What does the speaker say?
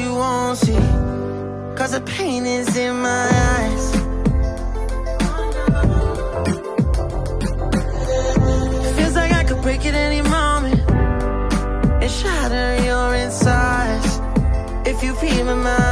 you won't see, 'cause the pain is in my eyes. Feels like I could break it any moment and shatter your insides. If you feel my mind,